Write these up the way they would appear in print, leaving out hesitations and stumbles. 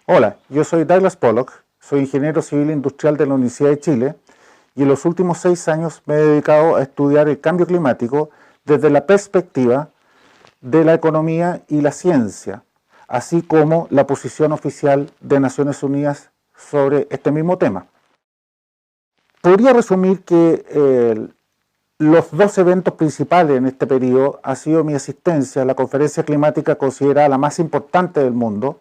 Hola, yo soy Douglas Pollock, soy ingeniero civil industrial de la Universidad de Chile y en los últimos 6 años me he dedicado a estudiar el cambio climático desde la perspectiva de la economía y la ciencia, así como la posición oficial de Naciones Unidas sobre este mismo tema. Podría resumir que los dos eventos principales en este periodo ha sido mi asistencia a la conferencia climática considerada la más importante del mundo,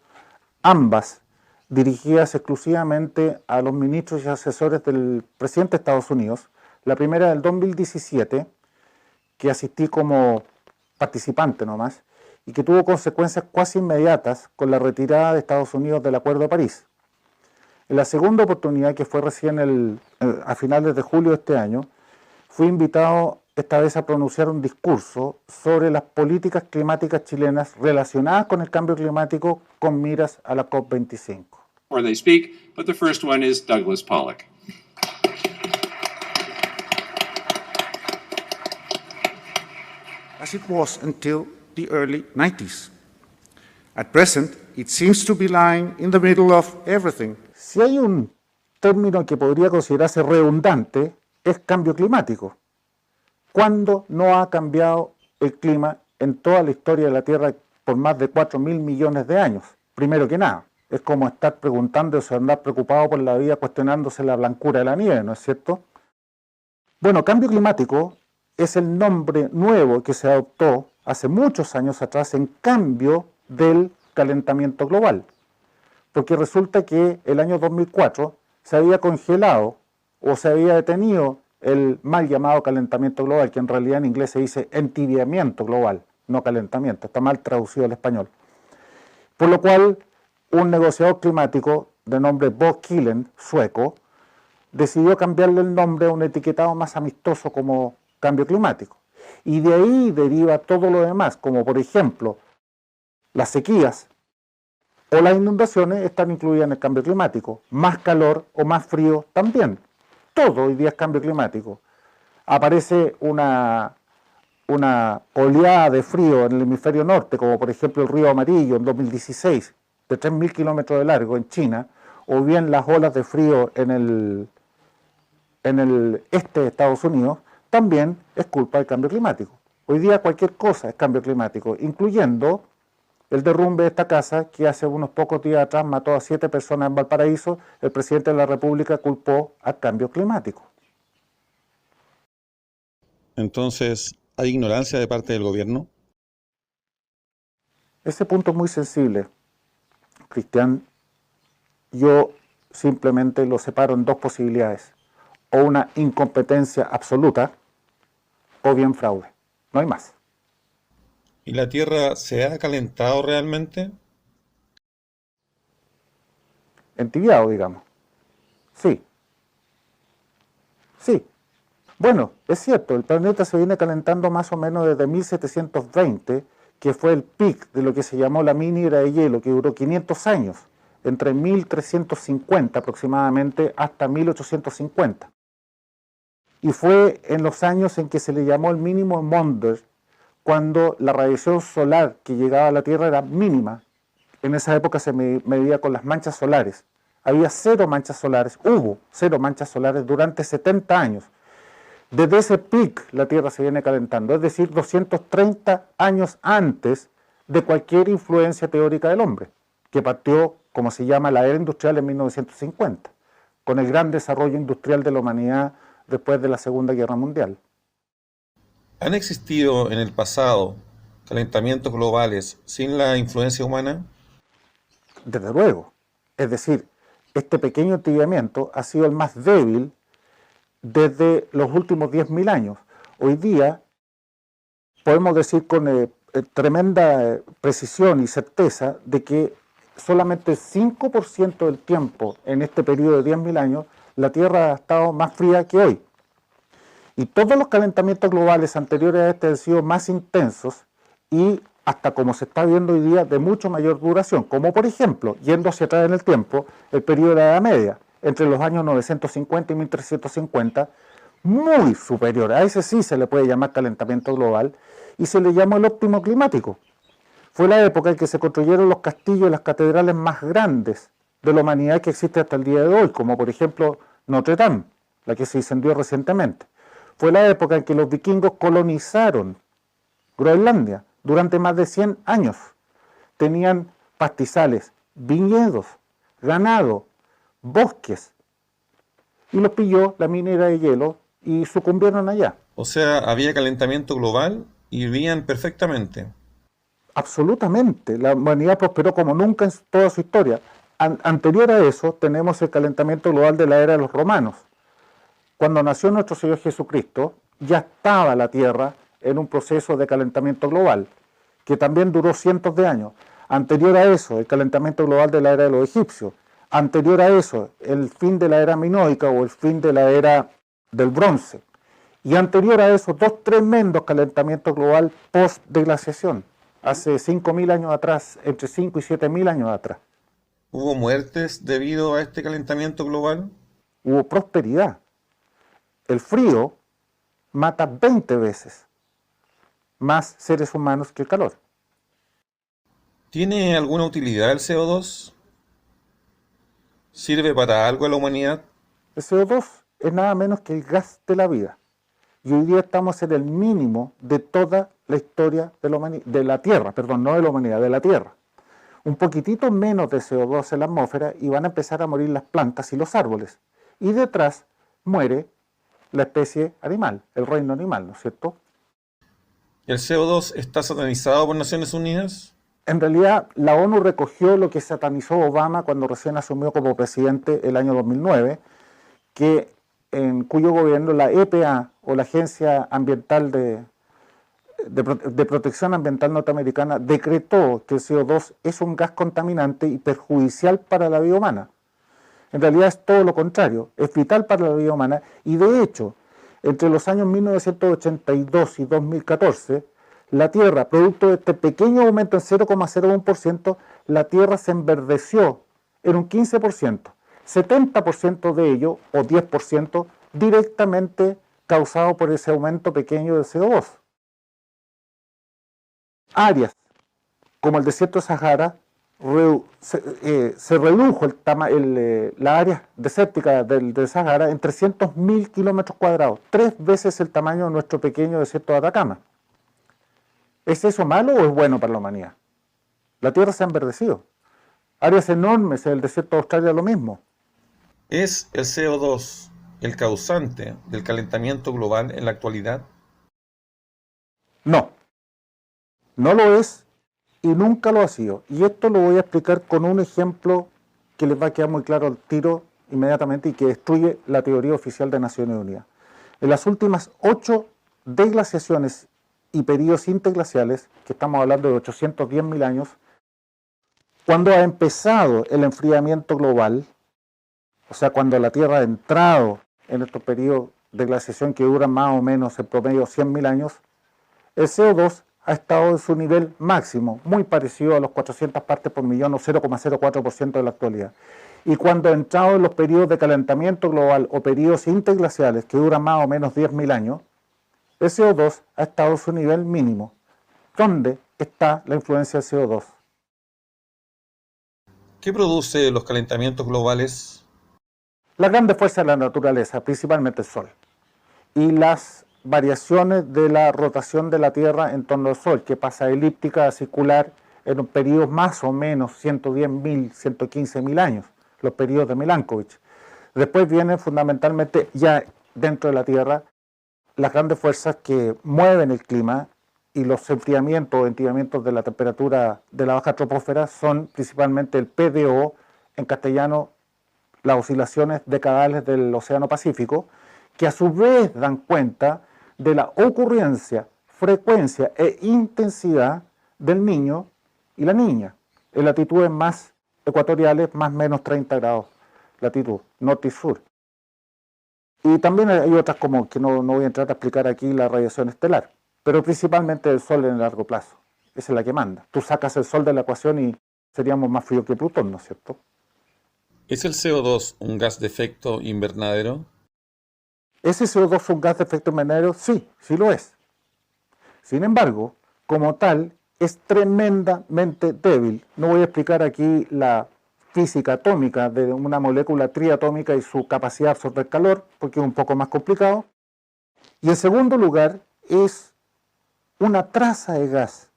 ambas dirigidas exclusivamente a los ministros y asesores del presidente de Estados Unidos. La primera del 2017, que asistí como participante nomás, y que tuvo consecuencias casi inmediatas con la retirada de Estados Unidos del Acuerdo de París. En la segunda oportunidad, que fue recién a finales de julio de este año, fui invitado esta vez a pronunciar un discurso sobre las políticas climáticas chilenas relacionadas con el cambio climático con miras a la COP25. Or they speak, but the first one is Douglas Pollock. As it was until the early 90s. At present, it seems to be lying in the middle of everything. Si hay un término que podría considerarse redundante, es cambio climático. ¿Cuándo no ha cambiado el clima en toda la historia de la Tierra por más de 4.000 millones de años? Primero que nada, es como estar preguntándose o andar preocupado por la vida cuestionándose la blancura de la nieve, ¿no es cierto? Bueno, cambio climático es el nombre nuevo que se adoptó hace muchos años atrás en cambio del calentamiento global. Porque resulta que el año 2004 se había congelado o se había detenido el mal llamado calentamiento global, que en realidad en inglés se dice entibiamiento global, no calentamiento, está mal traducido al español. Por lo cual, un negociador climático de nombre Bo Killen, sueco, decidió cambiarle el nombre a un etiquetado más amistoso como cambio climático. Y de ahí deriva todo lo demás, como por ejemplo, las sequías o las inundaciones están incluidas en el cambio climático. Más calor o más frío también. Todo hoy día es cambio climático. Aparece una oleada de frío en el hemisferio norte, como por ejemplo el río Amarillo en 2016, de 3.000 kilómetros de largo en China, o bien las olas de frío en el este de Estados Unidos, también es culpa del cambio climático. Hoy día cualquier cosa es cambio climático, incluyendo el derrumbe de esta casa que hace unos pocos días atrás mató a 7 personas en Valparaíso. El presidente de la República culpó al cambio climático. Entonces, ¿hay ignorancia de parte del gobierno? Ese punto es muy sensible, Cristian. Yo simplemente lo separo en dos posibilidades: o una incompetencia absoluta o bien fraude. No hay más. ¿Y la Tierra se ha calentado realmente? Entibiado, digamos. Sí. Sí. Bueno, es cierto, el planeta se viene calentando más o menos desde 1720, que fue el pic de lo que se llamó la mini era de hielo, que duró 500 años, entre 1350 aproximadamente hasta 1850. Y fue en los años en que se le llamó el mínimo Maunder, cuando la radiación solar que llegaba a la Tierra era mínima. En esa época se medía con las manchas solares. Había 0 manchas solares, hubo 0 manchas solares durante 70 años. Desde ese pic la Tierra se viene calentando, es decir, 230 años antes de cualquier influencia teórica del hombre, que partió, como se llama, la era industrial en 1950, con el gran desarrollo industrial de la humanidad después de la Segunda Guerra Mundial. ¿Han existido en el pasado calentamientos globales sin la influencia humana? Desde luego. Es decir, este pequeño entibiamiento ha sido el más débil desde los últimos 10.000 años. Hoy día podemos decir con tremenda precisión y certeza de que solamente el 5% del tiempo en este periodo de 10.000 años la Tierra ha estado más fría que hoy. Y todos los calentamientos globales anteriores a este han sido más intensos y hasta como se está viendo hoy día de mucho mayor duración, como por ejemplo, yendo hacia atrás en el tiempo, el periodo de la Edad Media, entre los años 950 y 1350, muy superior. A ese sí se le puede llamar calentamiento global y se le llama el óptimo climático. Fue la época en que se construyeron los castillos y las catedrales más grandes de la humanidad que existe hasta el día de hoy, como por ejemplo Notre Dame, la que se incendió recientemente. Fue la época en que los vikingos colonizaron Groenlandia durante más de 100 años. Tenían pastizales, viñedos, ganado, bosques, y los pilló la minera de hielo y sucumbieron allá. O sea, había calentamiento global y vivían perfectamente. Absolutamente, la humanidad prosperó como nunca en toda su historia. Anterior a eso tenemos el calentamiento global de la era de los romanos. Cuando nació nuestro Señor Jesucristo, ya estaba la Tierra en un proceso de calentamiento global, que también duró cientos de años. Anterior a eso, el calentamiento global de la era de los egipcios. Anterior a eso, el fin de la era minoica o el fin de la era del bronce. Y anterior a eso, dos tremendos calentamientos global post-deglaciación, hace 5.000 años atrás, entre 5 y 7.000 años atrás. ¿Hubo muertes debido a este calentamiento global? Hubo prosperidad. El frío mata 20 veces más seres humanos que el calor. ¿Tiene alguna utilidad el CO2? ¿Sirve para algo a la humanidad? El CO2 es nada menos que el gas de la vida. Y hoy día estamos en el mínimo de toda la historia de la Tierra, perdón, no de la humanidad, de la Tierra. Un poquitito menos de CO2 en la atmósfera y van a empezar a morir las plantas y los árboles. Y detrás muere la especie animal, el reino animal, ¿no es cierto? ¿El CO2 está satanizado por Naciones Unidas? En realidad, la ONU recogió lo que satanizó Obama cuando recién asumió como presidente el año 2009, en cuyo gobierno la EPA, o la Agencia Ambiental de Protección Ambiental Norteamericana, decretó que el CO2 es un gas contaminante y perjudicial para la vida humana. En realidad es todo lo contrario, es vital para la vida humana y de hecho, entre los años 1982 y 2014, la Tierra, producto de este pequeño aumento en 0,01%, la Tierra se enverdeció en un 15%, 70% de ello, o 10%, directamente causado por ese aumento pequeño de CO2. Áreas como el desierto de Sahara, se redujo la área desértica del Sahara en 300.000 kilómetros cuadrados, 3 veces el tamaño de nuestro pequeño desierto de Atacama. ¿Es eso malo o es bueno para la humanidad? La Tierra se ha enverdecido. Áreas enormes en el desierto de Australia lo mismo. ¿Es el CO2 el causante del calentamiento global en la actualidad? No, no lo es y nunca lo ha sido. Y esto lo voy a explicar con un ejemplo que les va a quedar muy claro al tiro inmediatamente y que destruye la teoría oficial de Naciones Unidas. En las últimas 8 deglaciaciones y periodos interglaciales, que estamos hablando de 810.000 años, cuando ha empezado el enfriamiento global, o sea, cuando la Tierra ha entrado en estos periodos de glaciación que duran más o menos en promedio 100.000 años, el CO2 ha estado en su nivel máximo, muy parecido a los 400 partes por millón o 0,04% de la actualidad. Y cuando ha entrado en los periodos de calentamiento global o periodos interglaciales que duran más o menos 10.000 años, el CO2 ha estado en su nivel mínimo. ¿Dónde está la influencia del CO2? ¿Qué produce los calentamientos globales? La grande fuerza de la naturaleza, principalmente el Sol, y las variaciones de la rotación de la Tierra en torno al Sol, que pasa elíptica a circular en un periodo más o menos 110.000, 115.000 años, los periodos de Milankovitch. Después vienen fundamentalmente ya dentro de la Tierra las grandes fuerzas que mueven el clima y los enfriamientos o entiamientos de la temperatura de la baja troposfera son principalmente el PDO, en castellano las oscilaciones decadales del Océano Pacífico, que a su vez dan cuenta de la ocurrencia, frecuencia e intensidad del niño y la niña, en latitudes más ecuatoriales, más o menos 30 grados latitud, norte y sur. Y también hay otras como que no voy a entrar a explicar aquí, la radiación estelar, pero principalmente el Sol en el largo plazo, esa es la que manda. Tú sacas el Sol de la ecuación y seríamos más fríos que Plutón, ¿no es cierto? ¿Es el CO2 un gas de efecto invernadero? ¿Ese CO2 es un gas de efecto invernadero? Sí, sí lo es. Sin embargo, como tal, es tremendamente débil. No voy a explicar aquí la física atómica de una molécula triatómica y su capacidad de absorber calor, porque es un poco más complicado. Y en segundo lugar, es una traza de gas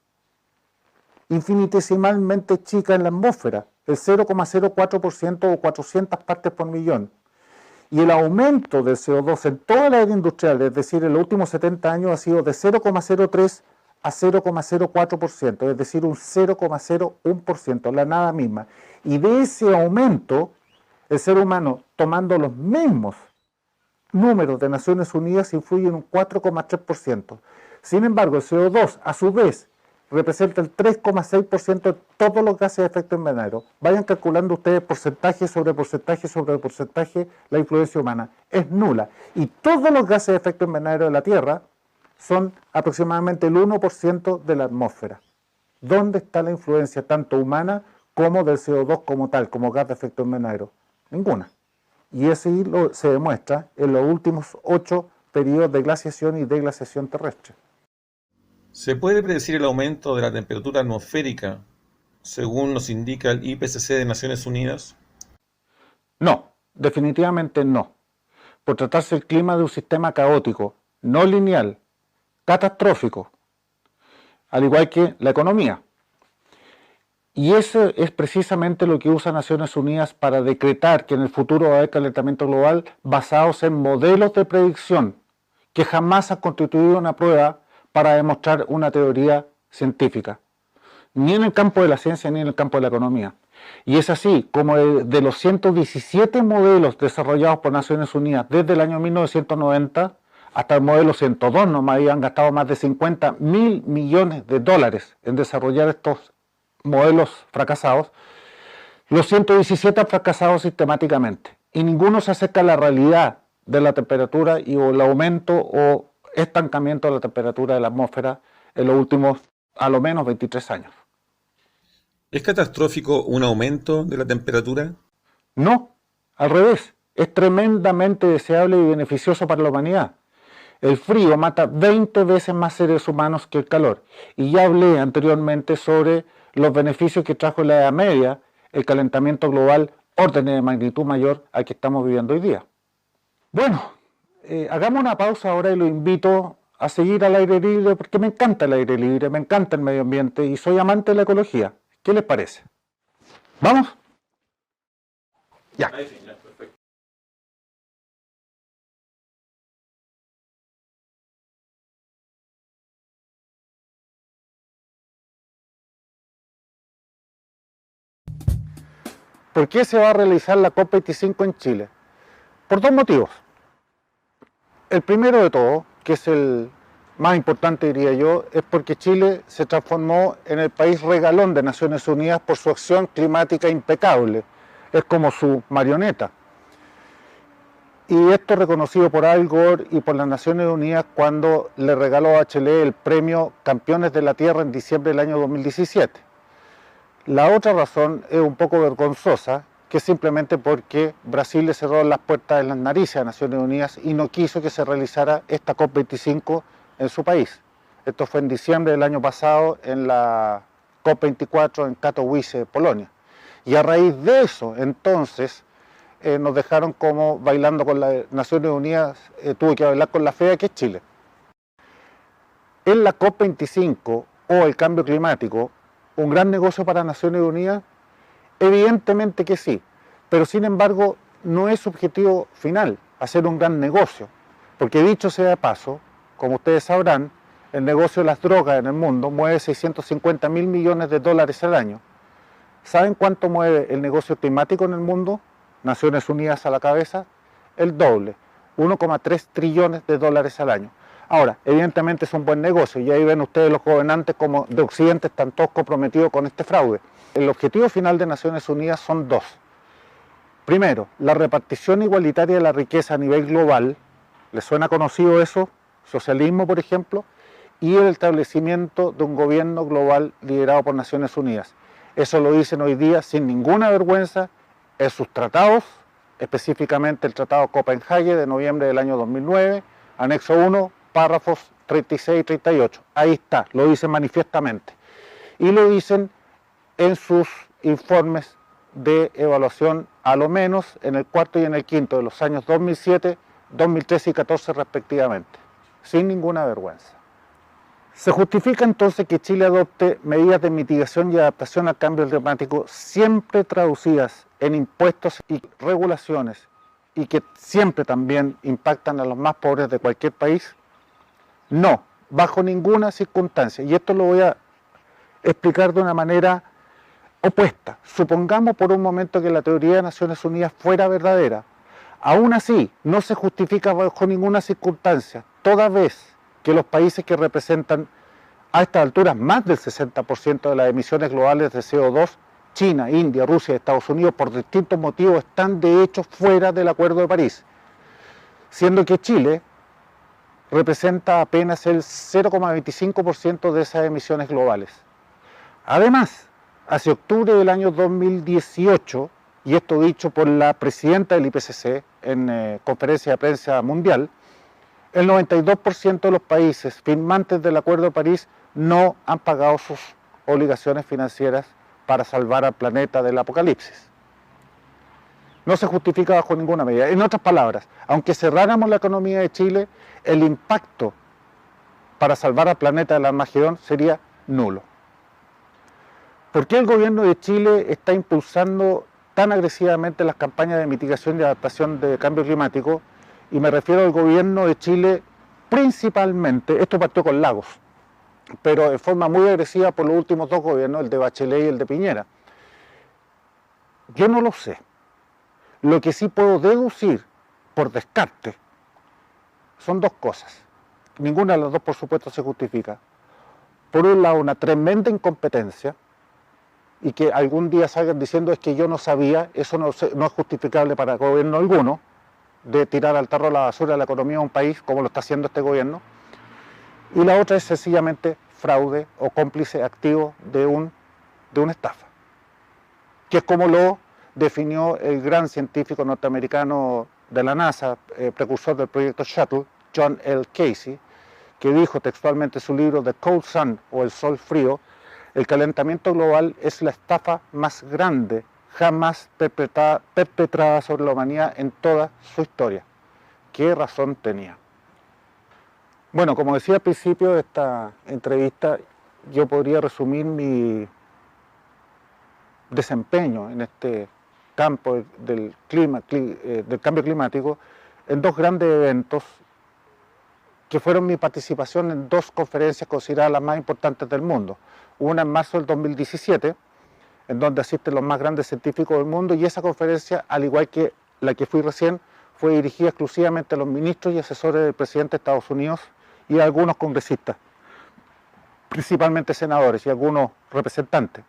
infinitesimalmente chica en la atmósfera, el 0,04% o 400 partes por millón. Y el aumento del CO2 en toda la era industrial, es decir, en los últimos 70 años, ha sido de 0,03 a 0,04%, es decir, un 0,01%, la nada misma. Y de ese aumento, el ser humano, tomando los mismos números de Naciones Unidas, influye en un 4,3%. Sin embargo, el CO2, a su vez, representa el 3,6% de todos los gases de efecto invernadero. Vayan calculando ustedes porcentaje sobre porcentaje sobre porcentaje, la influencia humana es nula. Y todos los gases de efecto invernadero de la Tierra son aproximadamente el 1% de la atmósfera. ¿Dónde está la influencia tanto humana como del CO2 como tal, como gas de efecto invernadero? Ninguna. Y eso se demuestra en los últimos 8 periodos de glaciación y deglaciación terrestre. ¿Se puede predecir el aumento de la temperatura atmosférica, según nos indica el IPCC de Naciones Unidas? No, definitivamente no. Por tratarse el clima de un sistema caótico, no lineal, catastrófico, al igual que la economía. Y eso es precisamente lo que usa Naciones Unidas para decretar que en el futuro va a haber calentamiento global basados en modelos de predicción que jamás han constituido una prueba para demostrar una teoría científica, ni en el campo de la ciencia ni en el campo de la economía. Y es así como de los 117 modelos desarrollados por Naciones Unidas desde el año 1990 hasta el modelo 102, nomás habían gastado más de 50.000 millones de dólares en desarrollar estos modelos fracasados. Los 117 han fracasado sistemáticamente y ninguno se acerca a la realidad de la temperatura y o el aumento o estancamiento de la temperatura de la atmósfera en los últimos, a lo menos, 23 años. ¿Es catastrófico un aumento de la temperatura? No, al revés, es tremendamente deseable y beneficioso para la humanidad. El frío mata 20 veces más seres humanos que el calor. Y ya hablé anteriormente sobre los beneficios que trajo en la Edad Media el calentamiento global, órdenes de magnitud mayor al que estamos viviendo hoy día. Bueno, hagamos una pausa ahora y lo invito a seguir al aire libre porque me encanta el aire libre, me encanta el medio ambiente y soy amante de la ecología. ¿Qué les parece? ¿Vamos? Ya. ¿Por qué se va a realizar la COP25 en Chile? Por dos motivos. El primero de todo, que es el más importante diría yo, es porque Chile se transformó en el país regalón de Naciones Unidas por su acción climática impecable. Es como su marioneta. Y esto reconocido por Al Gore y por las Naciones Unidas cuando le regaló a Bachelet el premio Campeones de la Tierra en diciembre del año 2017. La otra razón es un poco vergonzosa, que es simplemente porque Brasil le cerró las puertas en las narices a Naciones Unidas y no quiso que se realizara esta COP25 en su país. Esto fue en diciembre del año pasado en la COP24 en Katowice, Polonia. Y a raíz de eso, entonces, nos dejaron como bailando con las Naciones Unidas, tuvo que bailar con la fea que es Chile. En la COP25 o el cambio climático, ¿un gran negocio para Naciones Unidas? Evidentemente que sí, pero sin embargo no es su objetivo final, hacer un gran negocio, porque dicho sea de paso, como ustedes sabrán, el negocio de las drogas en el mundo mueve 650.000 millones de dólares al año. ¿Saben cuánto mueve el negocio climático en el mundo? Naciones Unidas a la cabeza, el doble, 1,3 trillones de dólares al año. Ahora, evidentemente es un buen negocio y ahí ven ustedes los gobernantes como de Occidente están todos comprometidos con este fraude. El objetivo final de Naciones Unidas son dos. Primero, la repartición igualitaria de la riqueza a nivel global. ¿Les suena conocido eso? Socialismo, por ejemplo. Y el establecimiento de un gobierno global liderado por Naciones Unidas. Eso lo dicen hoy día sin ninguna vergüenza en sus tratados, específicamente el Tratado Copenhague de noviembre del año 2009, anexo 1, párrafos 36 y 38. Ahí está, lo dice manifiestamente. y lo dicen en sus informes de evaluación, a lo menos en el cuarto y en el quinto de los años 2007, 2013 y 2014 respectivamente, sin ninguna vergüenza. Se justifica entonces que Chile adopte medidas de mitigación y adaptación al cambio climático siempre traducidas en impuestos y regulaciones y que siempre también impactan a los más pobres de cualquier país. No, bajo ninguna circunstancia. Y esto lo voy a explicar de una manera opuesta. Supongamos por un momento que la teoría de Naciones Unidas fuera verdadera. Aún así, no se justifica bajo ninguna circunstancia, toda vez que los países que representan a estas alturas más del 60% de las emisiones globales de CO2, China, India, Rusia y Estados Unidos, por distintos motivos, están de hecho fuera del Acuerdo de París, siendo que Chile representa apenas el 0,25% de esas emisiones globales. Además, hacia octubre del año 2018, y esto dicho por la presidenta del IPCC en conferencia de prensa mundial, el 92% de los países firmantes del Acuerdo de París no han pagado sus obligaciones financieras para salvar al planeta del apocalipsis. No se justifica bajo ninguna medida. En otras palabras, aunque cerráramos la economía de Chile, el impacto para salvar al planeta del Armagedón sería nulo. ¿Por qué el gobierno de Chile está impulsando tan agresivamente las campañas de mitigación y adaptación de cambio climático? Y me refiero al gobierno de Chile principalmente, esto partió con Lagos, pero de forma muy agresiva por los últimos dos gobiernos, el de Bachelet y el de Piñera. Yo no lo sé. Lo que sí puedo deducir por descarte son dos cosas. Ninguna de las dos, por supuesto, se justifica. Por un lado, una tremenda incompetencia, y que algún día salgan diciendo es que yo no sabía, eso no es justificable para gobierno alguno, de tirar al tarro la basura de la economía de un país, como lo está haciendo este gobierno. Y la otra es sencillamente fraude o cómplice activo de una estafa, que es como lo definió el gran científico norteamericano de la NASA, precursor del proyecto Shuttle, John L. Casey, que dijo textualmente en su libro The Cold Sun, o El Sol Frío: el calentamiento global es la estafa más grande jamás perpetrada sobre la humanidad en toda su historia. ¿Qué razón tenía? Bueno, como decía al principio de esta entrevista, yo podría resumir mi desempeño en este campo del cambio climático en dos grandes eventos que fueron mi participación en dos conferencias consideradas las más importantes del mundo. Una en marzo del 2017, en donde asisten los más grandes científicos del mundo, y esa conferencia, al igual que la que fui recién, fue dirigida exclusivamente a los ministros y asesores del presidente de Estados Unidos y a algunos congresistas, principalmente senadores y algunos representantes.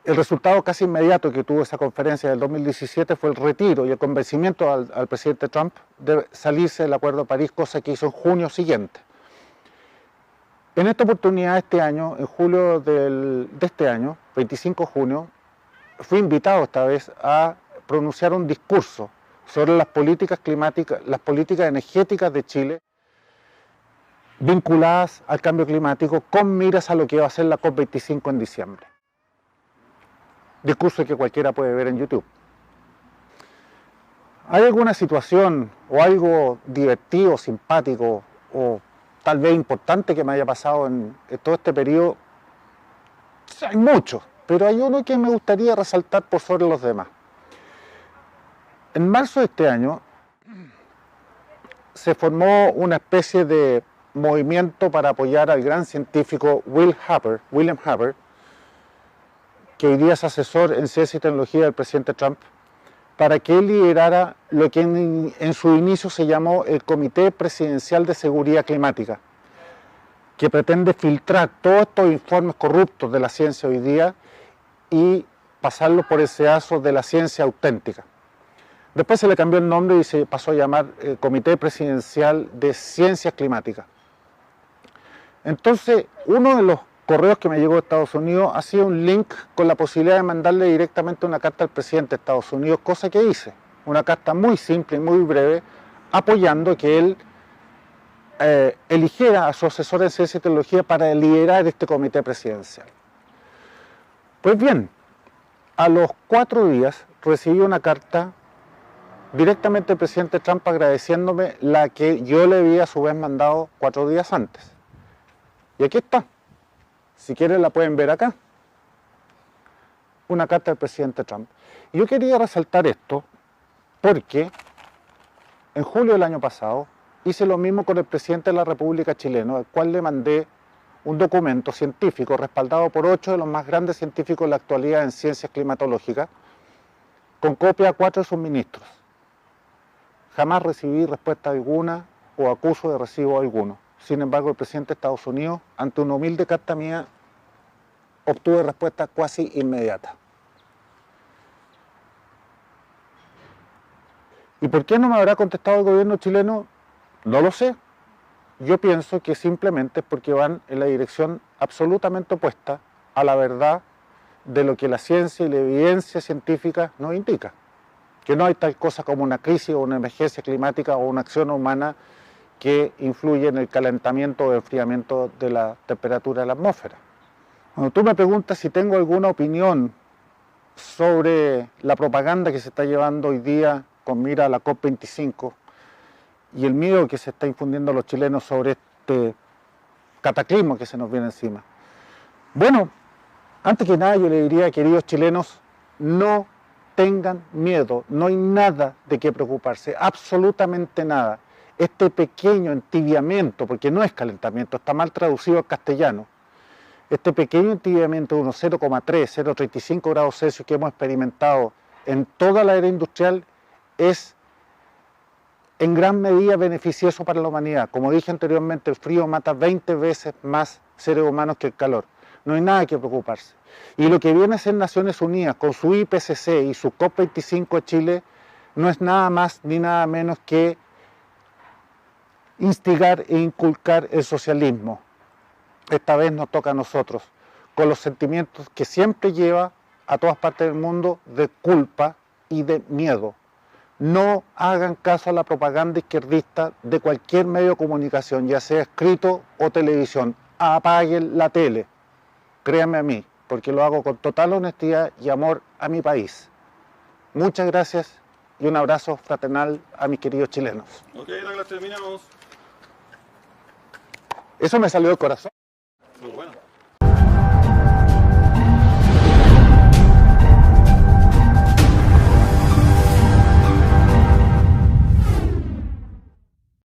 El resultado casi inmediato que tuvo esa conferencia del 2017 fue el retiro y el convencimiento al presidente Trump de salirse del Acuerdo de París, cosa que hizo en junio siguiente. En esta oportunidad, este año, en julio de este año, 25 de junio, fui invitado esta vez a pronunciar un discurso sobre las políticas climáticas, las políticas energéticas de Chile, vinculadas al cambio climático, con miras a lo que va a ser la COP25 en diciembre. Discurso que cualquiera puede ver en YouTube. ¿Hay alguna situación o algo divertido, simpático o tal vez importante que me haya pasado en todo este periodo? Hay muchos, pero hay uno que me gustaría resaltar por sobre los demás. En marzo de este año se formó una especie de movimiento para apoyar al gran científico William Haber, que hoy día es asesor en ciencia y tecnología del presidente Trump, para que él liderara lo que en su inicio se llamó el Comité Presidencial de Seguridad Climática, que pretende filtrar todos estos informes corruptos de la ciencia hoy día y pasarlos por el sedazo de la ciencia auténtica. Después se le cambió el nombre y se pasó a llamar Comité Presidencial de Ciencias Climáticas. Entonces, uno de los correos que me llegó de Estados Unidos ha sido un link con la posibilidad de mandarle directamente una carta al presidente de Estados Unidos, cosa que hice. Una carta muy simple y muy breve, apoyando que él eligiera a su asesor en ciencia y tecnología para liderar este comité presidencial. Pues bien, a los 4 días recibí una carta directamente del presidente Trump agradeciéndome la que yo le había a su vez mandado 4 días antes. Y aquí está. Si quieren la pueden ver acá. Una carta del presidente Trump. Y yo quería resaltar esto porque en julio del año pasado hice lo mismo con el presidente de la República chileno, al cual le mandé un documento científico respaldado por 8 de los más grandes científicos de la actualidad en ciencias climatológicas, con copia a 4 de sus ministros. Jamás recibí respuesta alguna o acuso de recibo alguno. Sin embargo, el presidente de Estados Unidos, ante una humilde carta mía, obtuve respuesta casi inmediata. ¿Y por qué no me habrá contestado el gobierno chileno? No lo sé. Yo pienso que simplemente es porque van en la dirección absolutamente opuesta a la verdad de lo que la ciencia y la evidencia científica nos indica. Que no hay tal cosa como una crisis o una emergencia climática o una acción humana que influye en el calentamiento o enfriamiento de la temperatura de la atmósfera. Cuando tú me preguntas si tengo alguna opinión sobre la propaganda que se está llevando hoy día con mira a la COP25 y el miedo que se está infundiendo a los chilenos sobre este cataclismo que se nos viene encima. Bueno, antes que nada yo le diría, queridos chilenos, no tengan miedo, no hay nada de qué preocuparse, absolutamente nada. Este pequeño entibiamiento, porque no es calentamiento, está mal traducido al castellano, este pequeño entibiamiento de unos 0,3, 0,35 grados Celsius que hemos experimentado en toda la era industrial es en gran medida beneficioso para la humanidad. Como dije anteriormente, el frío mata 20 veces más seres humanos que el calor. No hay nada que preocuparse. Y lo que viene a ser Naciones Unidas con su IPCC y su COP25 de Chile no es nada más ni nada menos que instigar e inculcar el socialismo. Esta vez nos toca a nosotros, con los sentimientos que siempre lleva a todas partes del mundo de culpa y de miedo. No hagan caso a la propaganda izquierdista de cualquier medio de comunicación, ya sea escrito o televisión. Apaguen la tele, créanme a mí, porque lo hago con total honestidad y amor a mi país. Muchas gracias y un abrazo fraternal a mis queridos chilenos. Ok, Douglas, terminamos. Eso me salió del corazón.